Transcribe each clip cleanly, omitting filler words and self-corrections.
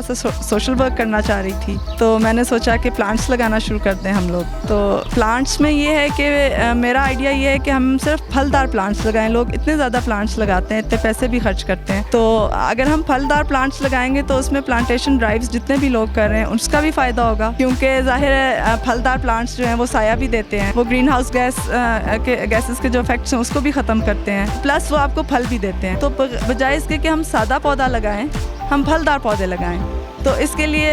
थोड़ा सा social work करना चाह रही थी, तो मैंने सोचा कि प्लांट्स लगाना शुरू कर दें हम लोग। तो प्लांट्स में ये है कि मेरा आइडिया ये है कि हम सिर्फ फलदार प्लांट्स लगाएं। लोग इतने ज़्यादा प्लांट्स लगाते हैं, इतने पैसे भी खर्च करते हैं, तो अगर हम फलदार प्लांट्स लगाएंगे तो उसमें प्लांटेशन ड्राइव्स जितने भी लोग कर रहे हैं उसका भी फ़ायदा होगा, क्योंकि ज़ाहिर है फलदार प्लांट्स जो हैं वो साया भी देते हैं, वो ग्रीन हाउस गैसेस के जो इफेक्ट्स हैं उसको भी ख़त्म करते हैं, प्लस वो आपको फल भी देते हैं। तो बजाय इसके कि हम सादा पौधा लगाएं, हम फलदार पौधे लगाएं। तो इसके लिए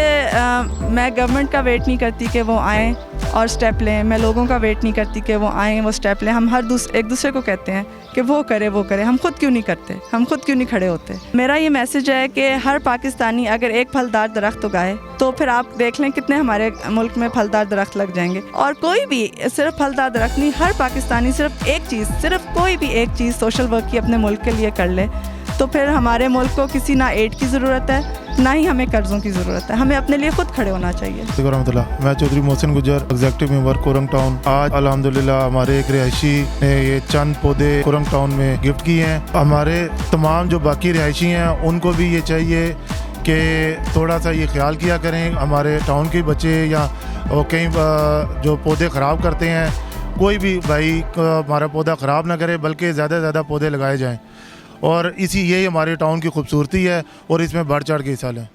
मैं गवर्नमेंट का वेट नहीं करती कि वो आएँ और स्टेप लें, मैं लोगों का वेट नहीं करती कि वो आएँ वो स्टेप लें। हम एक दूसरे को कहते हैं कि वो करे, हम खुद क्यों नहीं करते, हम खुद क्यों नहीं खड़े होते। मेरा ये मैसेज है कि हर पाकिस्तानी अगर एक फलदार दरख्त उगाए तो फिर आप देख लें कितने हमारे मुल्क में फलदार दरख्त लग जाएंगे। और कोई भी सिर्फ फलदार दरख्त नहीं, हर पाकिस्तानी सिर्फ कोई भी एक चीज़ सोशल वर्क की अपने मुल्क के लिए कर ले, तो फिर हमारे मुल्क को किसी ना एड की ज़रूरत है, ना ही हमें कर्ज़ों की ज़रूरत है। हमें अपने लिए खुद खड़े होना चाहिए। मैं चौधरी मोहसिन गुजर, एग्जीक्यूटिव मेंबर कोरंग टाउन। आज अल्हम्दुलिल्लाह हमारे एक रिहायशी ने ये चंद पौधे कोरंग टाउन में गिफ्ट किए हैं। हमारे तमाम जो बाकी रिहायशी हैं उनको भी ये चाहिए कि थोड़ा सा ये ख्याल किया करें, हमारे टाउन के बच्चे या कहीं जो पौधे ख़राब करते हैं, कोई भी भाई हमारा पौधा ख़राब ना करे, बल्कि ज़्यादा से ज़्यादा पौधे लगाए जाएँ। और यही हमारे टाउन की खूबसूरती है और इसमें बढ़ चढ़ के हिस्सा लें।